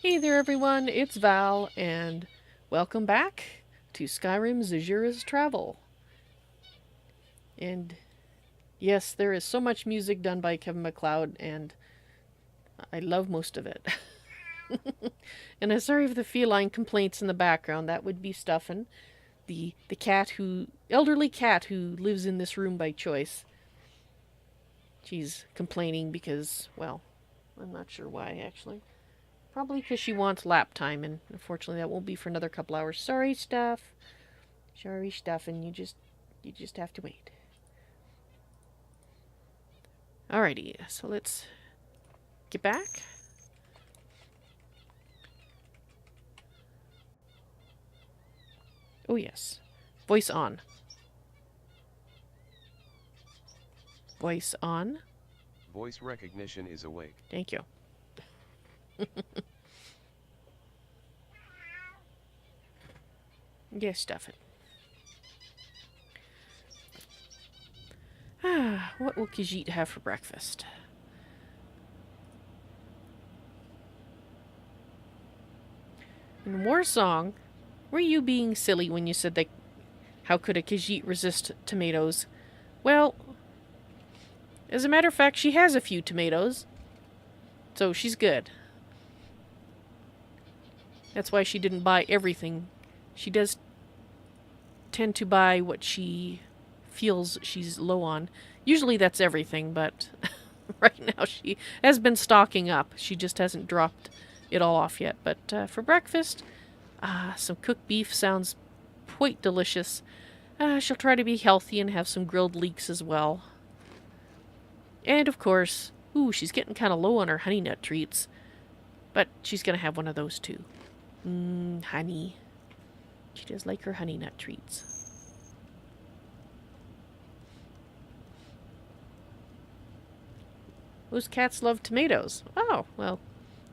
Hey there everyone, it's Val, and welcome back to Skyrim Zahjira's Travel. And yes, there is so much music done by Kevin MacLeod, and I love most of it. And I'm sorry for the feline complaints in the background. That would be Stuffin, the elderly cat who lives in this room by choice. She's complaining because, well, I'm not sure why actually. Probably because she wants lap time, and unfortunately that won't be for another couple hours. Sorry, Stuff. Sorry, Stuff, and you just have to wait. Alrighty, so let's get back. Oh yes, voice on. Voice on. Voice recognition is awake. Thank you. Yes, Stuff it. What will Khajiit have for breakfast? In Warsong, were you being silly when you said that how could a Khajiit resist tomatoes? Well, as a matter of fact, she has a few tomatoes, so she's good. That's why she didn't buy everything. She does tend to buy what she feels she's low on. Usually that's everything, but right now she has been stocking up. She just hasn't dropped it all off yet. But for breakfast, some cooked beef sounds quite delicious. She'll try to be healthy and have some grilled leeks as well. And of course, she's getting kind of low on her honey nut treats. But she's going to have one of those too. Honey. She does like her honey nut treats. Those cats love tomatoes. Oh, well,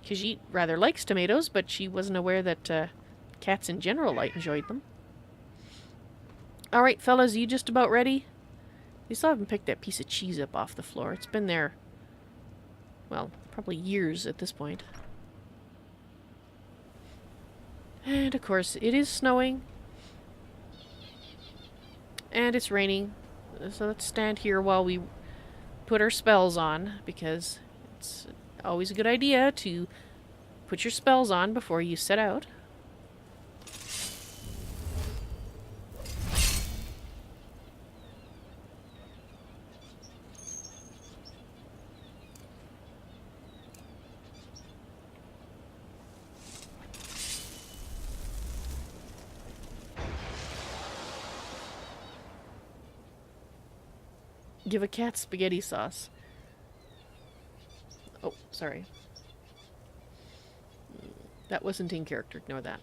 Khajiit rather likes tomatoes, but she wasn't aware that cats in general enjoyed them. Alright, fellas, you just about ready? You still haven't picked that piece of cheese up off the floor. It's been there, well, probably years at this point. And of course, it is snowing. And it's raining. So let's stand here while we put our spells on, because it's always a good idea to put your spells on before you set out. Give a cat spaghetti sauce. Oh, sorry. That wasn't in character. Ignore that.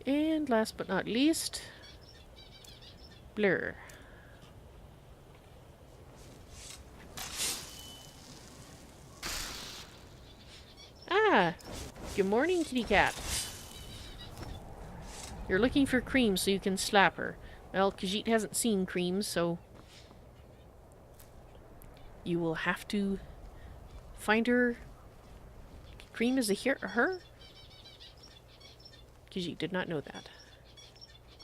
And last but not least, Blur. Good morning, kitty cat. You're looking for Cream so you can slap her. Well, Khajiit hasn't seen Cream, so you will have to find her. Cream is her? Khajiit did not know that.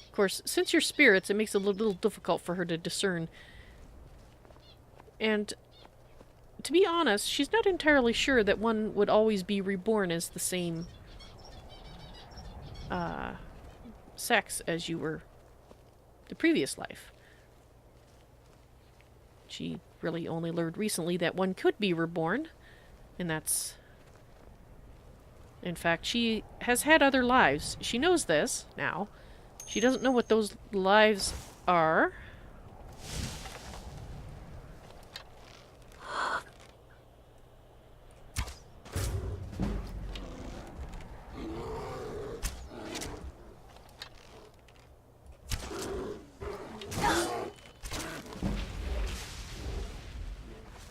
Of course, since you're spirits, it makes it a little difficult for her to discern. And to be honest, she's not entirely sure that one would always be reborn as the same sex as you were the previous life. She really only learned recently that one could be reborn, and that's... In fact, she has had other lives. She knows this now. She doesn't know what those lives are.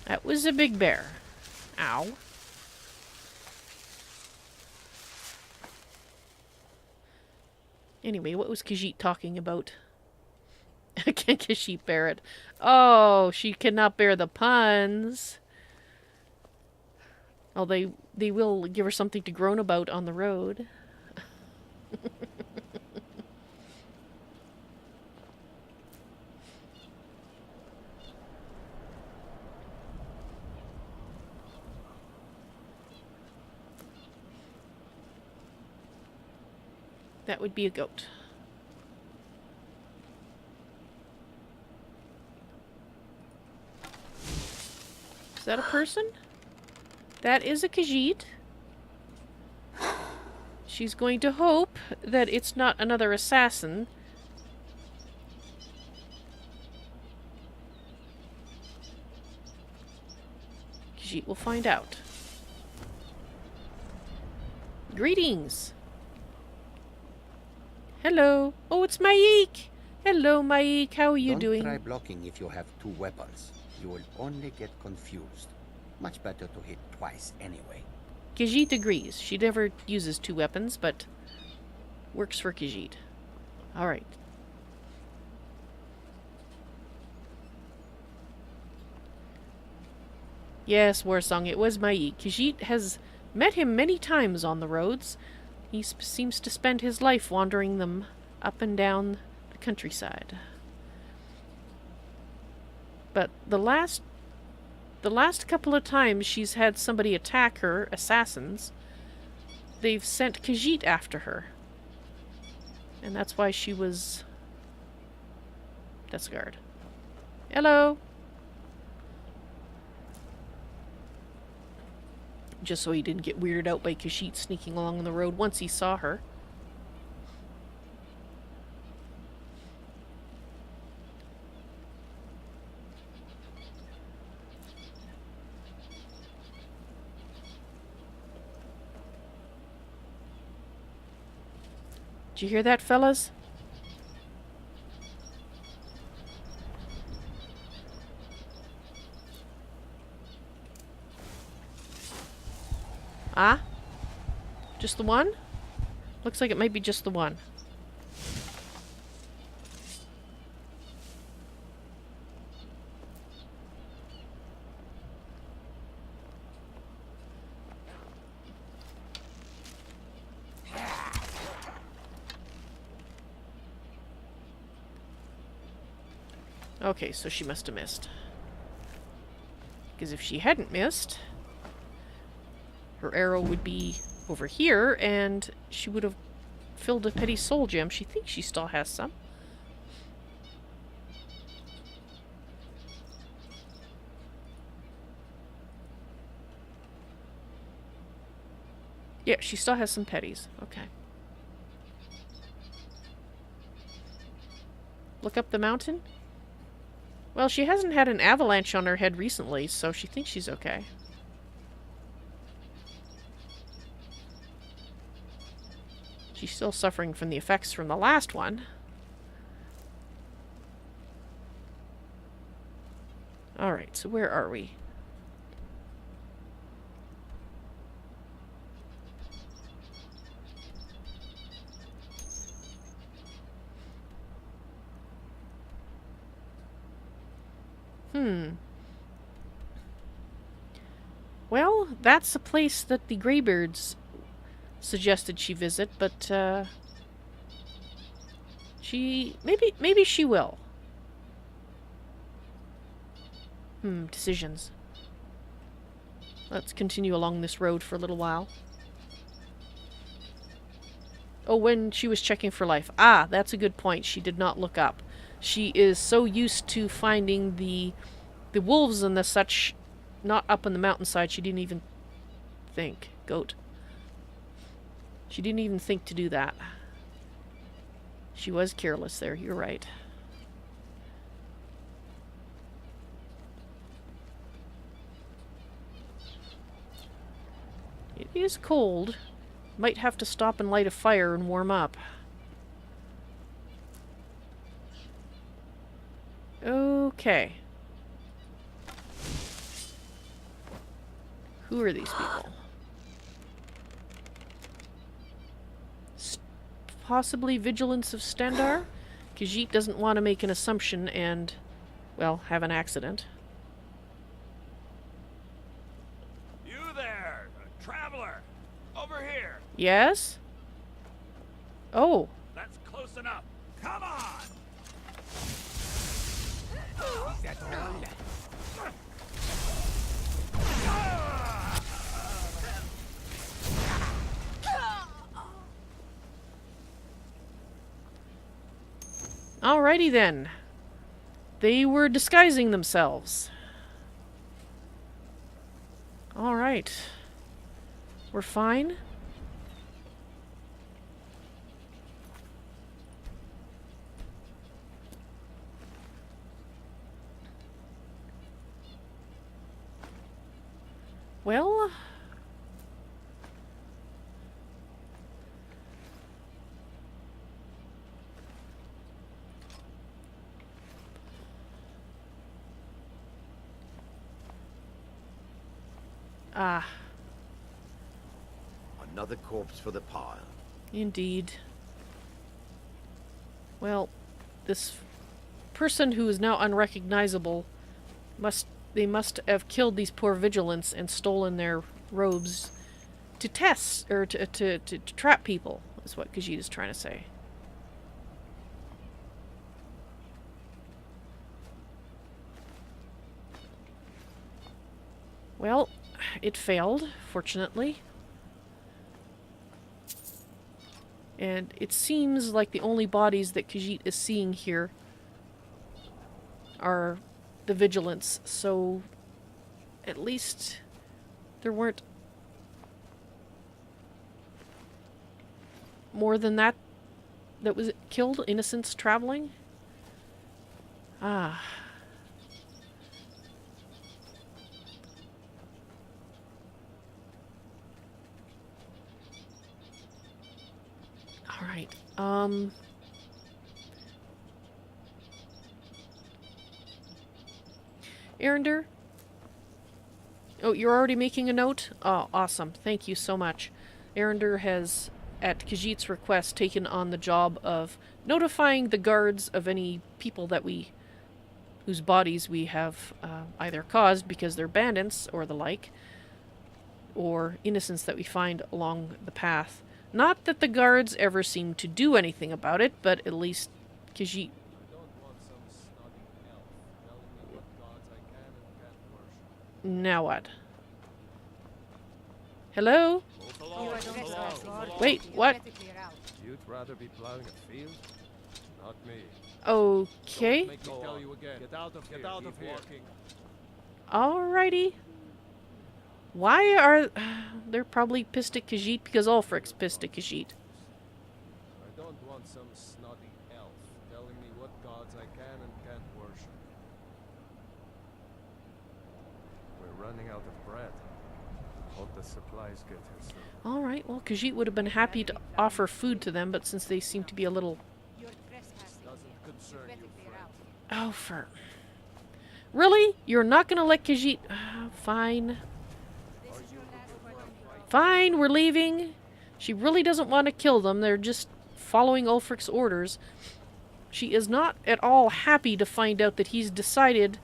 That was a big bear. Ow. Anyway, what was Khajiit talking about? Can she bear it? Oh, she cannot bear the puns. Oh, they will give her something to groan about on the road. That would be a goat. Is that a person? That is a Khajiit. She's going to hope that it's not another assassin. Khajiit will find out. Greetings. Hello. Oh, it's Maik. Hello, Maik. How are you doing? Don't try blocking if you have two weapons. You will only get confused. Much better to hit twice anyway. Khajiit agrees. She never uses two weapons, but works for Khajiit. Alright. Yes, Warsong, it was Maik. Khajiit has met him many times on the roads. He seems to spend his life wandering them up and down the countryside. But the last couple of times she's had somebody attack her, assassins, they've sent Khajiit after her. And that's why she was desk guard. Hello! Just so he didn't get weirded out by Khajiit sneaking along the road once he saw her. Did you hear that, fellas? Ah? Just the one? Looks like it might be just the one. Okay, so she must have missed. Because if she hadn't missed, her arrow would be over here, and she would have filled a petty soul gem. She thinks she still has some. Yeah, she still has some petties. Okay. Look up the mountain? Well, she hasn't had an avalanche on her head recently, so she thinks she's okay. She's still suffering from the effects from the last one. Alright, so where are we? Well, that's a place that the Greybeards suggested she visit, but maybe she will. Decisions. Let's continue along this road for a little while. Oh, when she was checking for life. Ah, that's a good point. She did not look up. She is so used to finding the wolves and the such not up on the mountainside, she didn't even think. Goat. She didn't even think to do that. She was careless there, you're right. It is cold. Might have to stop and light a fire and warm up. Okay. Who are these people? Possibly Vigilance of Stendar? Khajiit doesn't want to make an assumption and, well, have an accident. You there, a traveler! Over here! Yes? Oh. That's close enough! Come on! Is that all? Alrighty then. They were disguising themselves. Alright. We're fine. Well... Ah, Another corpse for the pile. indeed. Well, this person who is now unrecognizable they must have killed these poor vigilants and stolen their robes to test or to trap people, is what Khajiit is trying to say. Well, it failed, fortunately. And it seems like the only bodies that Khajiit is seeing here are the vigilants, so at least there weren't more than that was killed, innocents traveling. Ah. Alright, Arender? Oh, you're already making a note? Oh, awesome. Thank you so much. Arender has, at Khajiit's request, taken on the job of notifying the guards of any people that whose bodies we have either caused because they're bandits or the like, or innocents that we find along the path. Not that the guards ever seem to do anything about it, but at least Khajiit... Now what? Hello? Wait, what? You'd rather be plowing a field? Not me. Okay. Make me tell you again. Get out of here. Get out of here. Alrighty. Why are... they're probably pissed at Khajiit because Ulfric's pissed at Khajiit. I don't want some snotty elf telling me what gods I can and can't worship. We're running out of bread. Hope the supplies get here soon. Alright, well, Khajiit would have been happy to offer food to them, but since they seem to be a little... Doesn't concern you, friend. Oh, for... Really? You're not gonna let Khajiit... fine. Fine, we're leaving. She really doesn't want to kill them. They're just following Ulfric's orders. She is not at all happy to find out that he's decided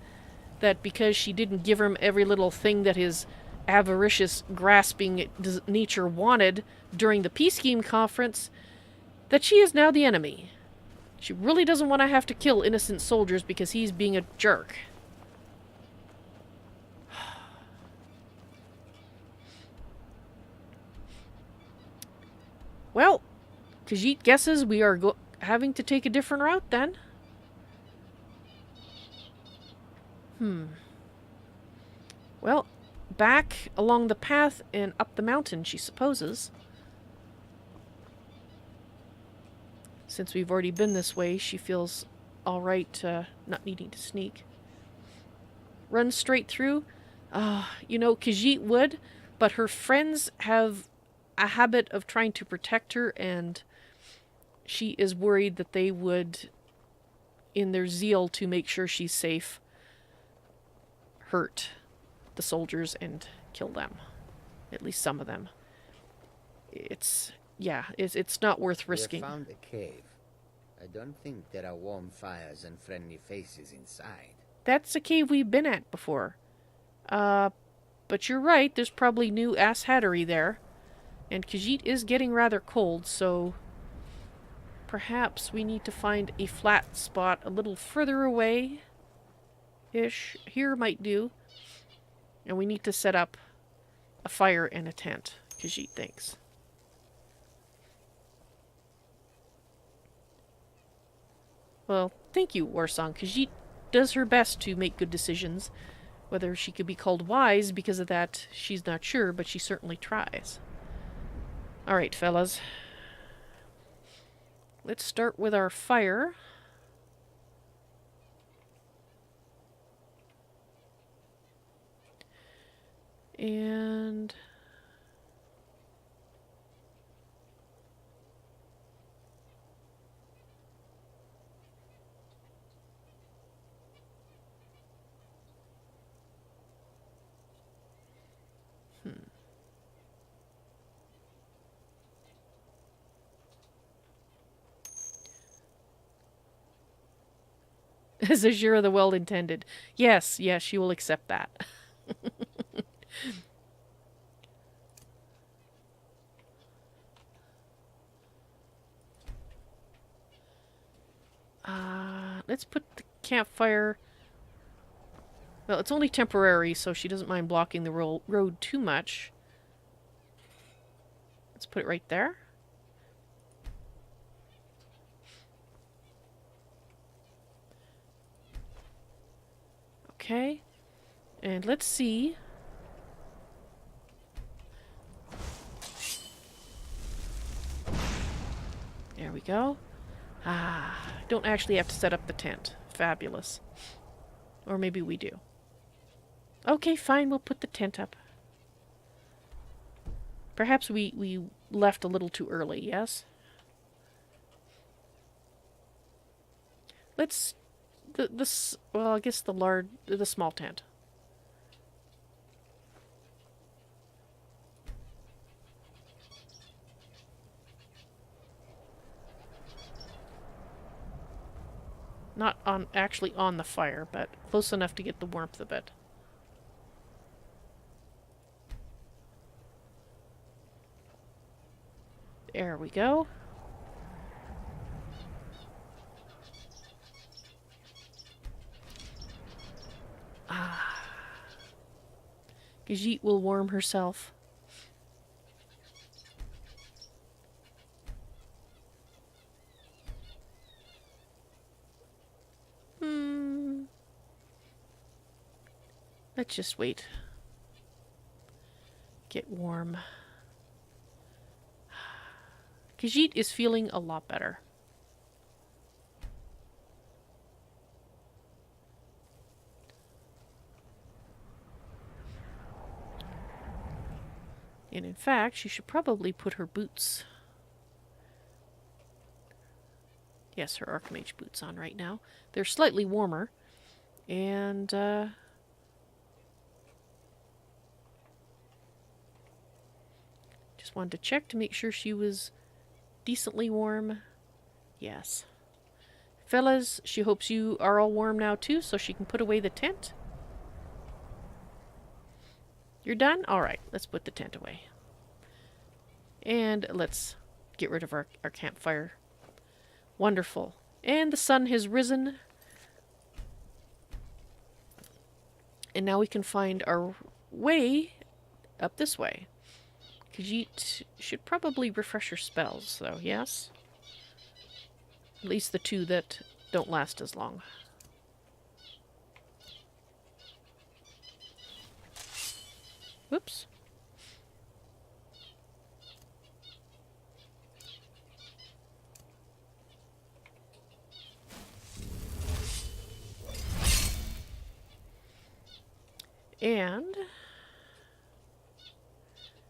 that because she didn't give him every little thing that his avaricious, grasping nature wanted during the Peace Scheme conference, that she is now the enemy. She really doesn't want to have to kill innocent soldiers because he's being a jerk. Well, Khajiit guesses we are having to take a different route then. Well, back along the path and up the mountain, she supposes. Since we've already been this way, she feels alright not needing to sneak. Run straight through? You know, Khajiit would, but her friends have a habit of trying to protect her, and she is worried that they would, in their zeal to make sure she's safe, hurt the soldiers and kill them. At least some of them. It's not worth risking. We have found a cave. I don't think there are warm fires and friendly faces inside. That's a cave we've been at before. But you're right, there's probably new ass-hattery there. And Khajiit is getting rather cold, so perhaps we need to find a flat spot a little further away-ish. Here might do. And we need to set up a fire and a tent, Khajiit thinks. Well, thank you, Warsong. Khajiit does her best to make good decisions. Whether she could be called wise because of that, she's not sure, but she certainly tries. Alright, fellas. Let's start with our fire. And... Zahjira the well-intended. Yes, yes, she will accept that. Let's put the campfire... Well, it's only temporary, so she doesn't mind blocking the road too much. Let's put it right there. Okay. And let's see. There we go. Don't actually have to set up the tent. Fabulous. Or maybe we do. Okay, fine, we'll put the tent up. Perhaps we left a little too early, yes? Let's... well, I guess the small tent. Not actually on the fire, but close enough to get the warmth of it. There we go. Khajiit will warm herself. Let's just wait. Get warm. Khajiit is feeling a lot better. And in fact, she should probably put her boots. Yes, her Archmage boots on right now. They're slightly warmer. And, just wanted to check to make sure she was decently warm. Yes. Fellas, she hopes you are all warm now too, so she can put away the tent. You're done? Alright, let's put the tent away. And let's get rid of our campfire. Wonderful. And the sun has risen. And now we can find our way up this way. Khajiit should probably refresh her spells, though, yes? At least the two that don't last as long. Whoops. And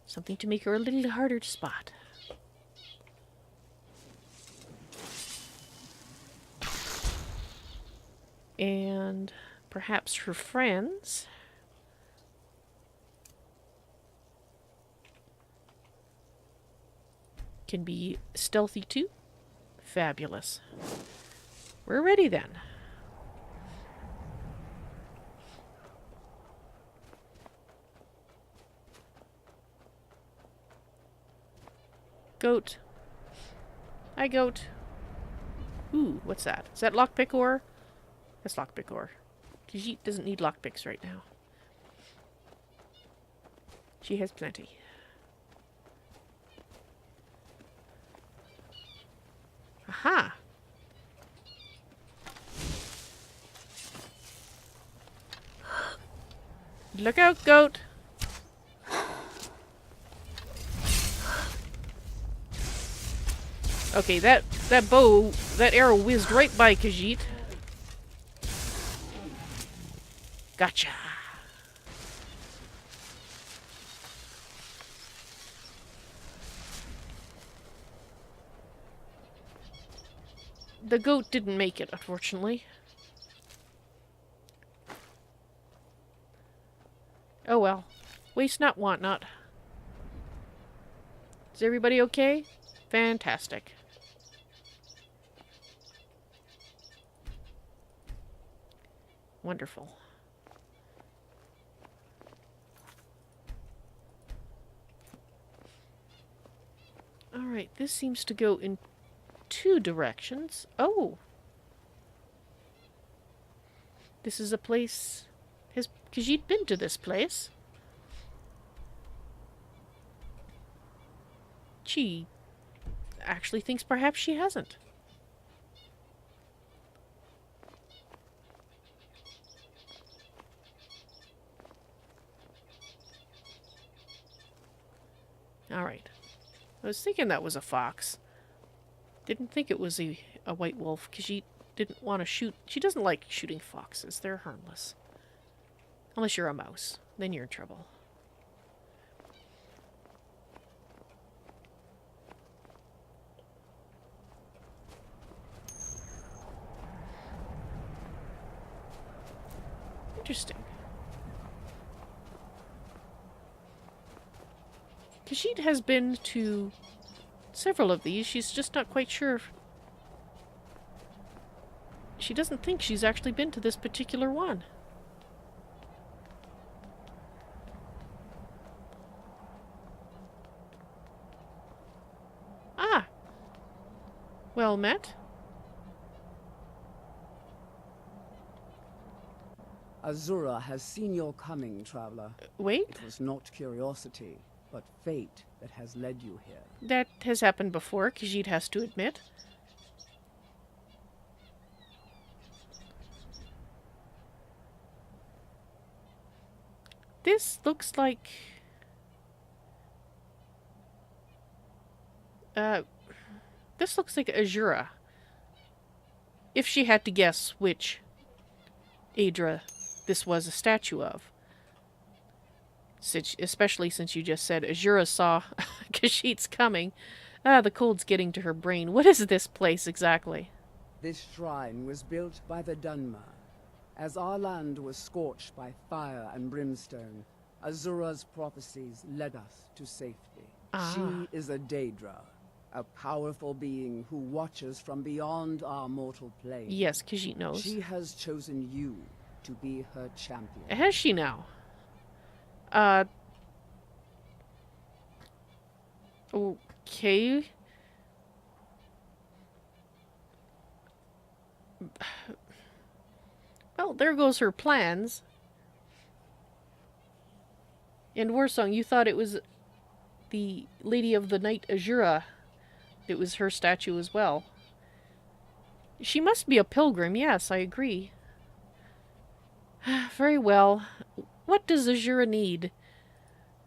something to make her a little harder to spot. And perhaps her friends can be stealthy too. Fabulous. We're ready then. Goat. Hi, goat. Ooh, what's that? Is that lockpick ore? That's lockpick ore. Khajiit doesn't need lockpicks right now. She has plenty. Aha! Look out, goat! Okay, that arrow whizzed right by Khajiit. Gotcha! The goat didn't make it, unfortunately. Oh well. Waste not, want not. Is everybody okay? Fantastic. Wonderful. Alright, this seems to go in two directions. Oh! This is a place... Has Khajiit been to this place? She actually thinks perhaps she hasn't. Alright. I was thinking that was a fox. Didn't think it was a white wolf, because she didn't want to shoot. She doesn't like shooting foxes. They're harmless. Unless you're a mouse. Then you're in trouble. Interesting. Khajiit has been to several of these. She's just not quite sure. She doesn't think she's actually been to this particular one. Ah! Well met. Azura has seen your coming, traveler. Wait? It was not curiosity, but fate that has led you here. That has happened before, Khajiit has to admit. This looks like... this looks like Zahjira. If she had to guess which Aedra this was a statue of. Especially since you just said Zahjira saw Khajiit's coming. Ah, the cold's getting to her brain. What is this place exactly? This shrine was built by the Dunmer. As our land was scorched by fire and brimstone, Azura's prophecies led us to safety. Ah. She is a Daedra, a powerful being who watches from beyond our mortal plane. Yes, Khajiit knows. She has chosen you to be her champion. Has she now? Okay. Well, there goes her plans. And Warsong, you thought it was the Lady of the Night Zahjira. It was her statue as well. She must be a pilgrim, yes, I agree. Very well. What does Zahjira need?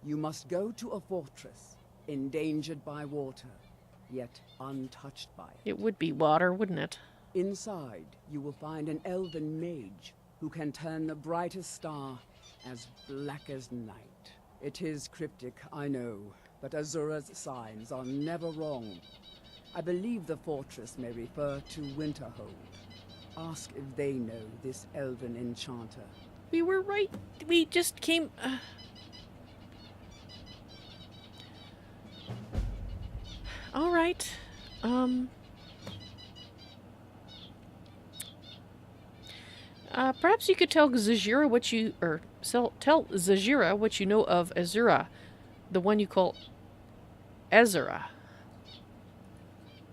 You must go to a fortress, endangered by water, yet untouched by it. It would be water, wouldn't it? Inside, you will find an elven mage who can turn the brightest star as black as night. It is cryptic, I know, but Azura's signs are never wrong. I believe the fortress may refer to Winterhold. Ask if they know this elven enchanter. We were right. We just came... All right. Perhaps you could tell Zahjira what you... tell Zahjira what you know of Azura, the one you call Ezra.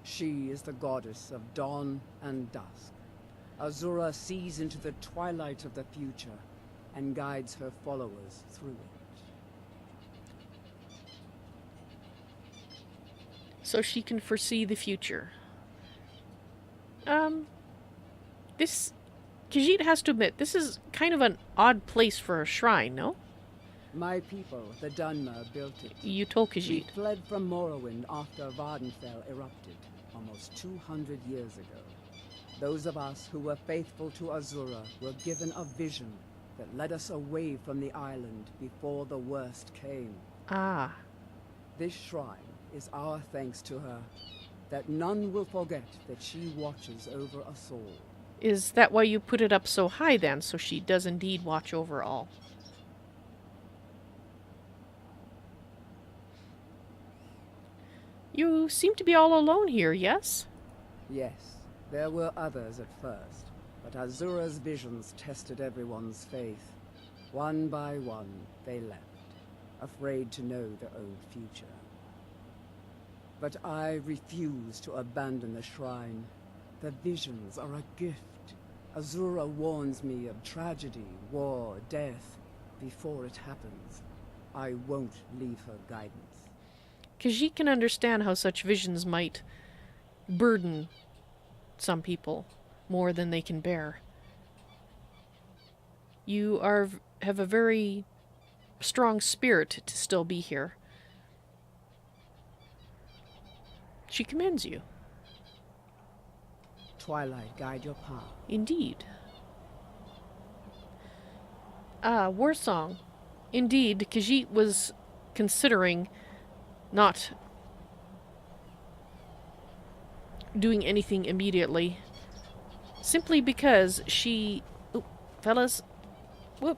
She is the goddess of dawn and dusk. Azura sees into the twilight of the future and guides her followers through it. So she can foresee the future. This... Khajiit has to admit, this is kind of an odd place for a shrine, no? My people, the Dunmer, built it. You told We Khajiit. fled from Morrowind after Vardenfell erupted almost 200 years ago. Those of us who were faithful to Azura were given a vision that led us away from the island before the worst came. Ah. This shrine is our thanks to her, that none will forget that she watches over us all. Is that why you put it up so high then, so she does indeed watch over all? You seem to be all alone here, yes? Yes, there were others at first, but Azura's visions tested everyone's faith. One by one, they left, afraid to know their own future. But I refuse to abandon the shrine. The visions are a gift. Azura warns me of tragedy, war, death. Before it happens, I won't leave her guidance. Khajiit can understand how such visions might burden some people more than they can bear. You have a very strong spirit to still be here. She commends you. Twilight, guide your path. Indeed. War song. Indeed, Khajiit was considering not doing anything immediately, simply because she... Oop, fellas. Whoop.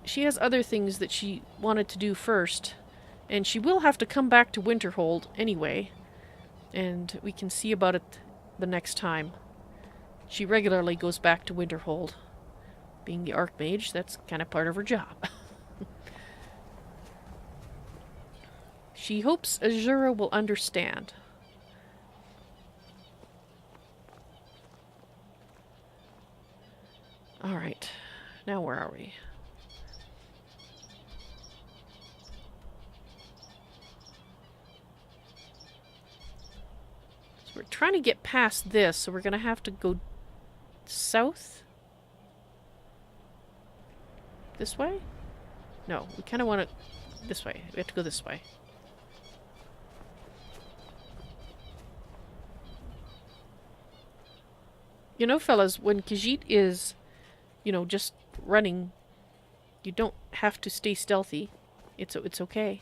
She has other things that she wanted to do first, and she will have to come back to Winterhold anyway, and we can see about it the next time. She regularly goes back to Winterhold. Being the Archmage, that's kind of part of her job. She hopes Azura will understand. Alright, now where are we? So we're trying to get past this, so we're gonna have to go south? This way? No, we kind of want to... This way. We have to go this way. You know, fellas, when Khajiit is, you know, just running, you don't have to stay stealthy. It's okay.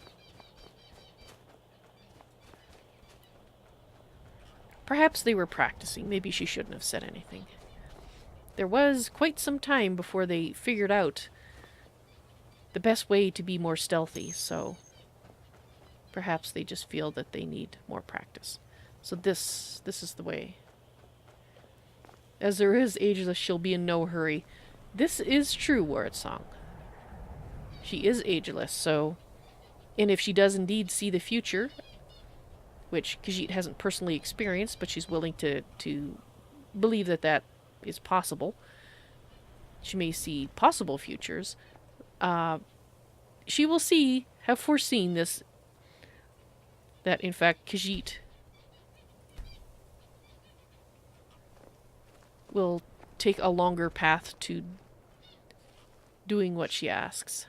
Perhaps they were practicing. Maybe she shouldn't have said anything. There was quite some time before they figured out the best way to be more stealthy, so perhaps they just feel that they need more practice. So this is the way. As there is ageless, she'll be in no hurry. This is true, Word Song. She is ageless, so... And if she does indeed see the future, which Khajiit hasn't personally experienced, but she's willing to believe that that is possible. She may see possible futures. She will have foreseen this, that in fact Khajiit will take a longer path to doing what she asks.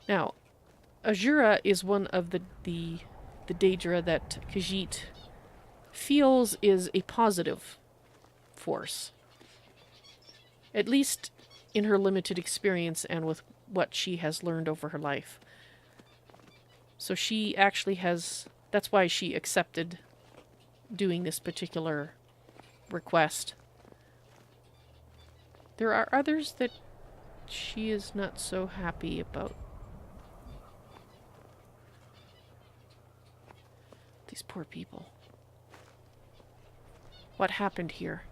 Now, Azura is one of the Daedra that Khajiit feels is a positive force. At least in her limited experience and with what she has learned over her life. So she actually has... That's why she accepted doing this particular request. There are others that she is not so happy about. These poor people. What happened here?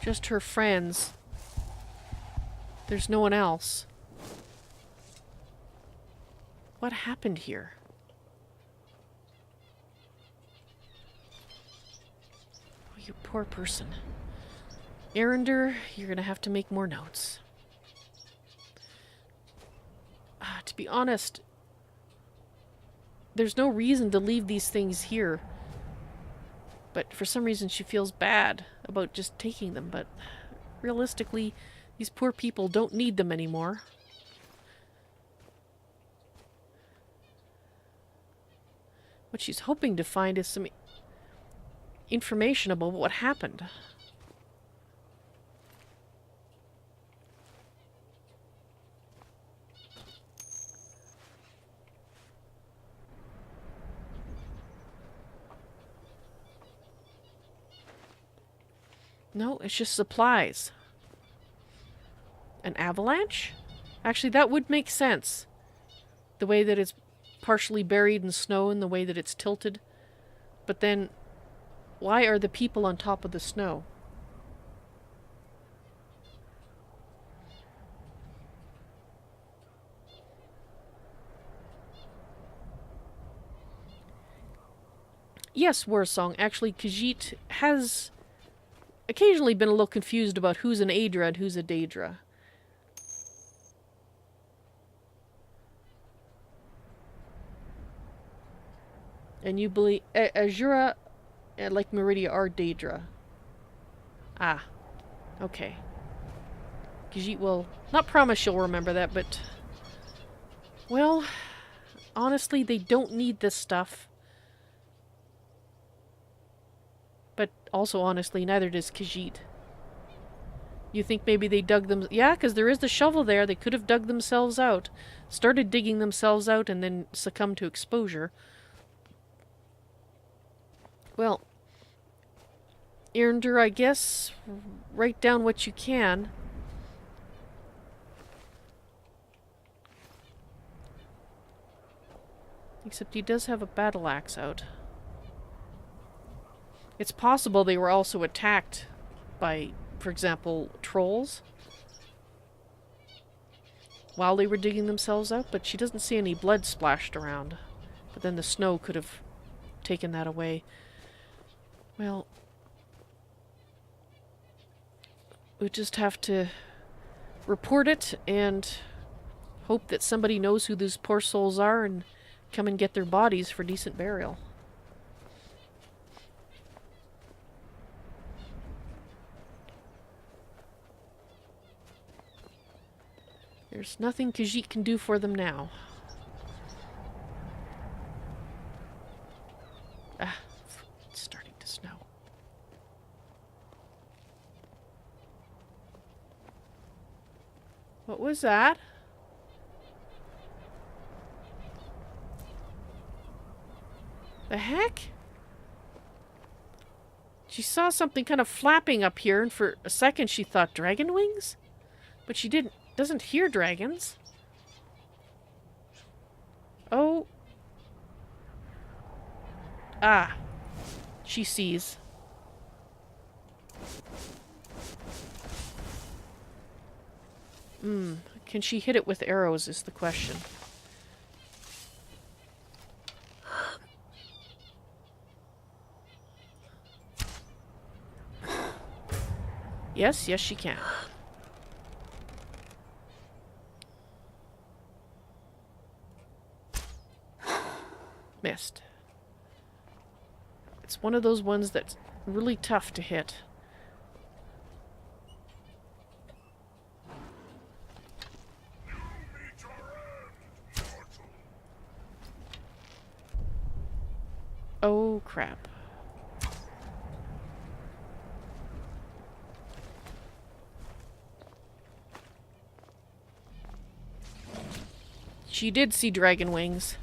Just her friends. There's no one else. What happened here? Oh, you poor person. Arender, you're gonna have to make more notes. To be honest, there's no reason to leave these things here. But for some reason she feels bad about just taking them. But realistically, these poor people don't need them anymore. What she's hoping to find is some information about what happened. No, it's just supplies. An avalanche? Actually, that would make sense. The way that it's partially buried in snow and the way that it's tilted. But then, why are the people on top of the snow? Yes, Warsong. Actually, Khajiit has occasionally been a little confused about who's an Aedra and who's a Daedra. And you believe Zahjira, like Meridia, are Daedra. Ah, okay. Khajiit will not promise she'll remember that, but well, honestly, they don't need this stuff. But also, honestly, neither does Khajiit. You think maybe they dug them... Yeah, because there is the shovel there. They could have dug themselves out. Started digging themselves out and then succumbed to exposure. Well, Arender, I guess, write down what you can. Except he does have a battle axe out. It's possible they were also attacked by, for example, trolls while they were digging themselves out, but she doesn't see any blood splashed around. But then the snow could have taken that away. Well, we just have to report it and hope that somebody knows who these poor souls are and come and get their bodies for decent burial. There's nothing Khajiit can do for them now. Ah, it's starting to snow. What was that? The heck? She saw something kind of flapping up here, and for a second she thought dragon wings? But she doesn't hear dragons. Oh. Ah. She sees. Can she hit it with arrows is the question. Yes, yes she can. Missed. It's one of those ones that's really tough to hit. Oh, crap. She did see dragon wings.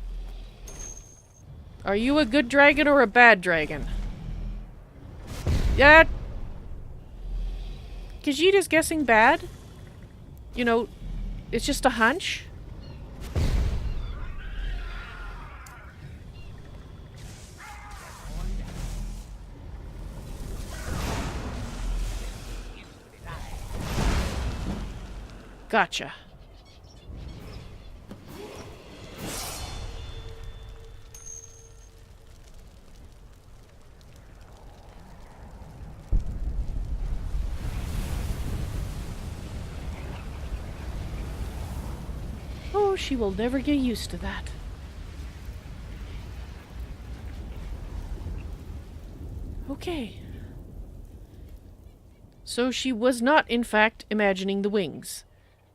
Are you a good dragon or a bad dragon? Khajiit is guessing bad? You know, it's just a hunch? Gotcha. Oh, she will never get used to that. Okay. So she was not, in fact, imagining the wings.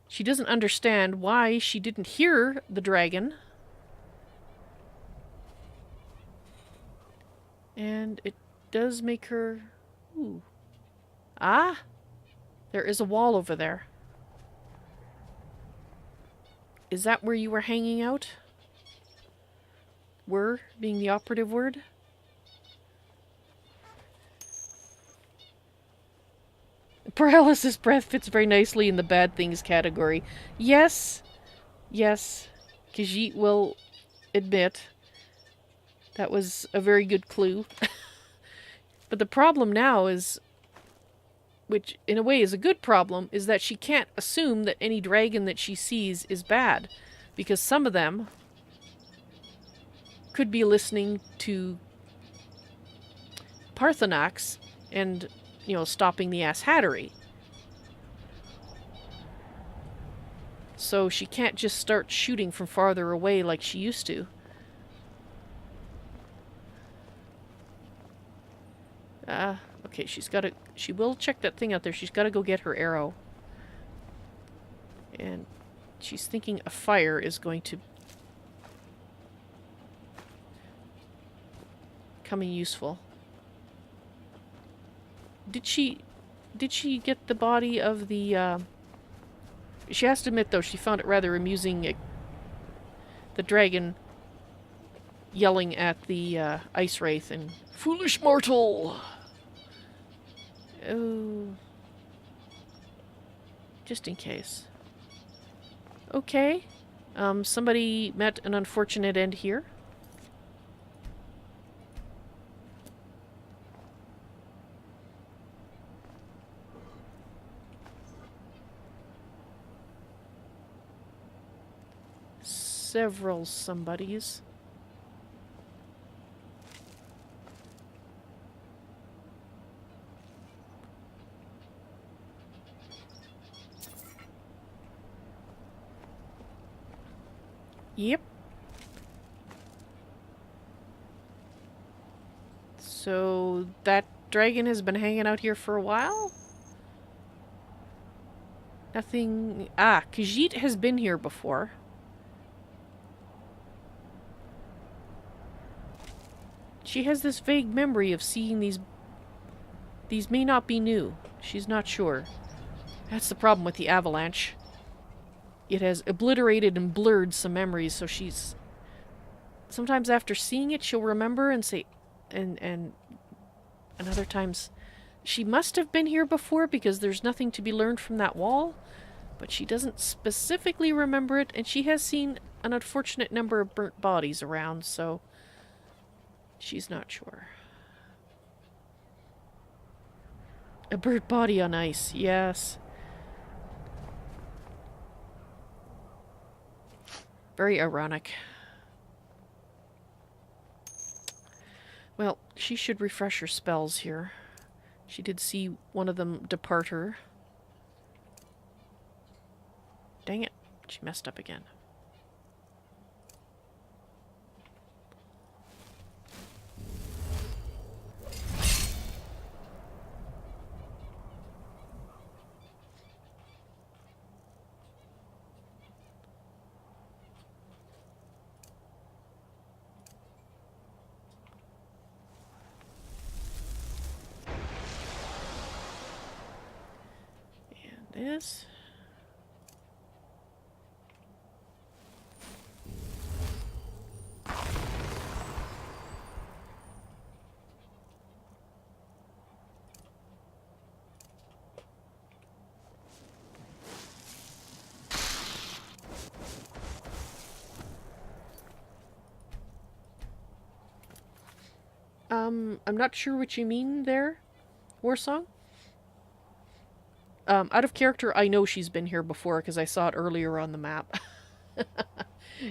She doesn't understand why she didn't hear the dragon. And it does make her... Ooh. Ah! There is a wall over there. Is that where you were hanging out? Were being the operative word? Paralysis breath fits very nicely in the bad things category. Yes. Yes. Khajiit will admit that was a very good clue. But the problem now is, which in a way is a good problem, is that she can't assume that any dragon that she sees is bad. Because some of them could be listening to Parthenax and, you know, stopping the ass hattery. So she can't just start shooting from farther away like she used to. Okay, she will check that thing out there. She's gotta go get her arrow. And she's thinking a fire is going to come in useful. Did she get the body of the, she has to admit, though, she found it rather amusing, the dragon yelling at the ice wraith and, "Foolish mortal!" Oh. Just in case. Okay. Somebody met an unfortunate end here. Several somebodies. Yep. So that dragon has been hanging out here for a while? Nothing... Ah, Khajiit has been here before. She has this vague memory of seeing these... These may not be new. She's not sure. That's the problem with the avalanche. It has obliterated and blurred some memories, so she's... Sometimes after seeing it, she'll remember and say... And other times... She must have been here before because there's nothing to be learned from that wall. But she doesn't specifically remember it, and she has seen an unfortunate number of burnt bodies around, so... She's not sure. A burnt body on ice, yes. Very ironic. Well, she should refresh her spells here. She did see one of them depart her. Dang it. She messed up again. This. I'm not sure what you mean there, Warsong. Out of character, I know she's been here before because I saw it earlier on the map.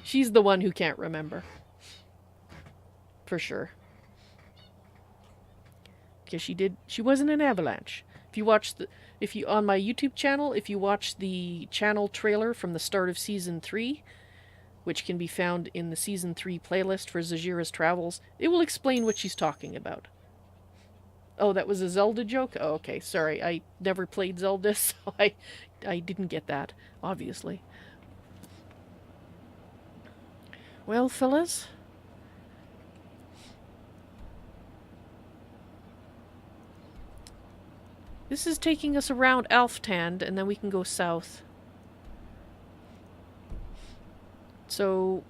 She's the one who can't remember. For sure. Because she was in an avalanche. If you on my YouTube channel, if you watch the channel trailer from the start of Season 3, which can be found in the Season 3 playlist for Zahjira's Travels, it will explain what she's talking about. Oh, that was a Zelda joke? Oh, okay, sorry. I never played Zelda, so I didn't get that, obviously. Well, fellas... This is taking us around Alftand, and then we can go south. So...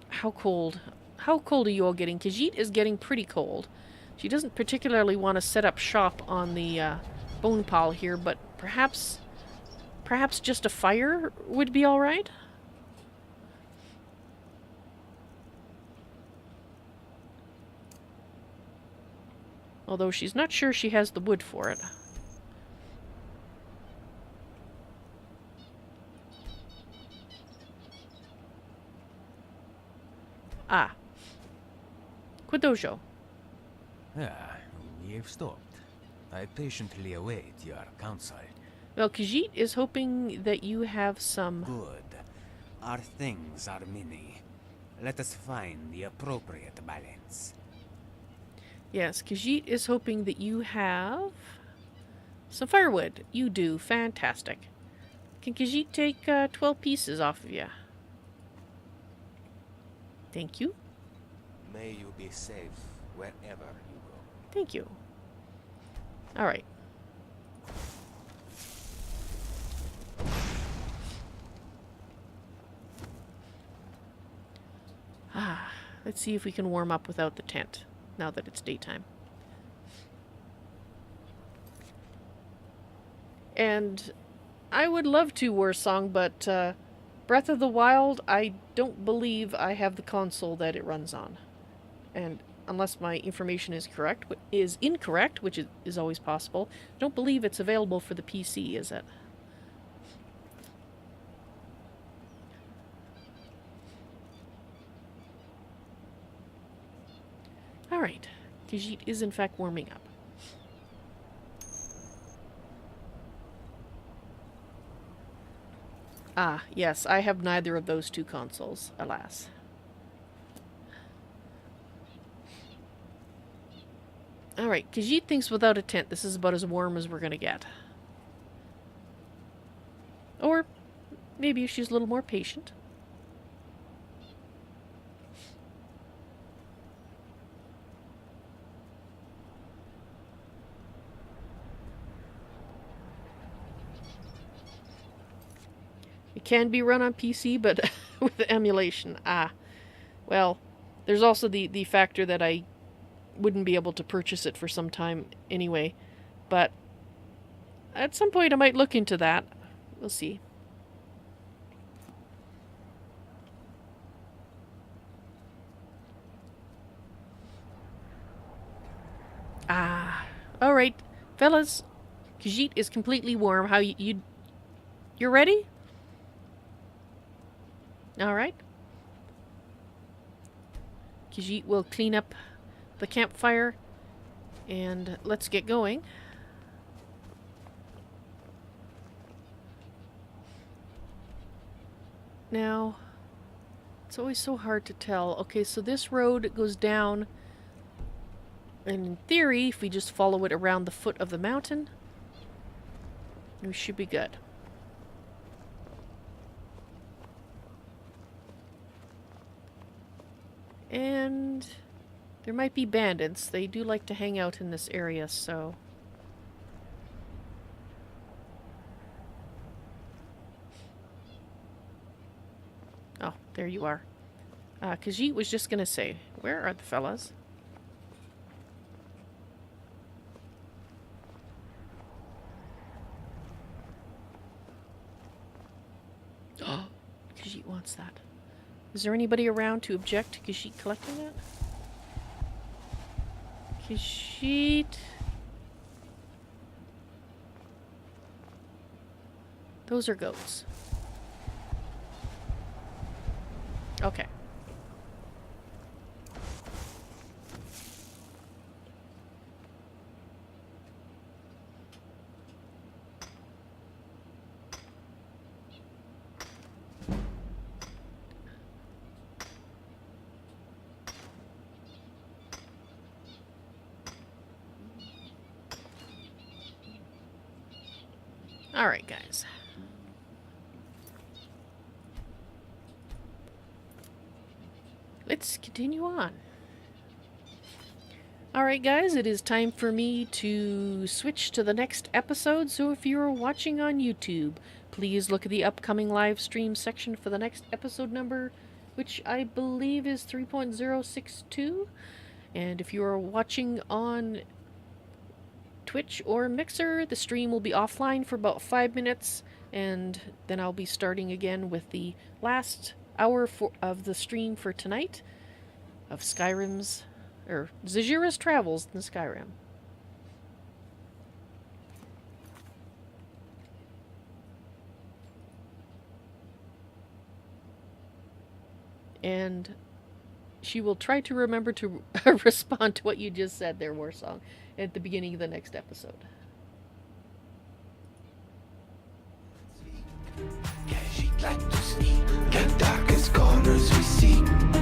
How cold? How cold are you all getting? Khajiit is getting pretty cold. She doesn't particularly want to set up shop on the bone pile here, but perhaps just a fire would be alright? Although she's not sure she has the wood for it. Ah. Quadojo. Ah, you've stopped. I patiently await your counsel. Well, Khajiit is hoping that you have some... Good. Our things are many. Let us find the appropriate balance. Yes, Khajiit is hoping that you have... some firewood. You do. Fantastic. Can Khajiit take 12 pieces off of you? Thank you. May you be safe wherever you go. Thank you. Alright. Ah, let's see if we can warm up without the tent, now that it's daytime. And I would love to, Warsong, but Breath of the Wild, I don't believe I have the console that it runs on. And unless my information is incorrect, which is always possible, I don't believe it's available for the PC, is it? Alright. Khajiit is in fact warming up. Ah, yes, I have neither of those two consoles, alas. Alright, Khajiit thinks without a tent this is about as warm as we're gonna get. Or maybe if she's a little more patient. It can be run on PC, but with emulation. Ah. Well, there's also the factor that I wouldn't be able to purchase it for some time anyway. But at some point I might look into that. We'll see. Ah. Alright. Fellas, Khajiit is completely warm. How you're ready? Alright. Khajiit will clean up the campfire and let's get going. Now, it's always so hard to tell. Okay, so this road goes down, and in theory, if we just follow it around the foot of the mountain, we should be good. And there might be bandits. They do like to hang out in this area, so... Oh, there you are. Khajiit was just gonna say, where are the fellas? Oh, Khajiit wants that. Is there anybody around to object to Khajiit collecting that? Sheet. Those are goats. Okay. All right, guys. Let's continue on. Alright guys, it is time for me to switch to the next episode, so if you're watching on YouTube, please look at the upcoming live stream section for the next episode number, which I believe is 3.062. And if you are watching on Twitch or Mixer, the stream will be offline for about 5 minutes, and then I'll be starting again with the last hour of the stream for tonight of Skyrim's, or Zahjira's travels in Skyrim. And she will try to remember to respond to what you just said there, Warsong, at the beginning of the next episode. Yeah, she'd like to sneak the darkest corners we see.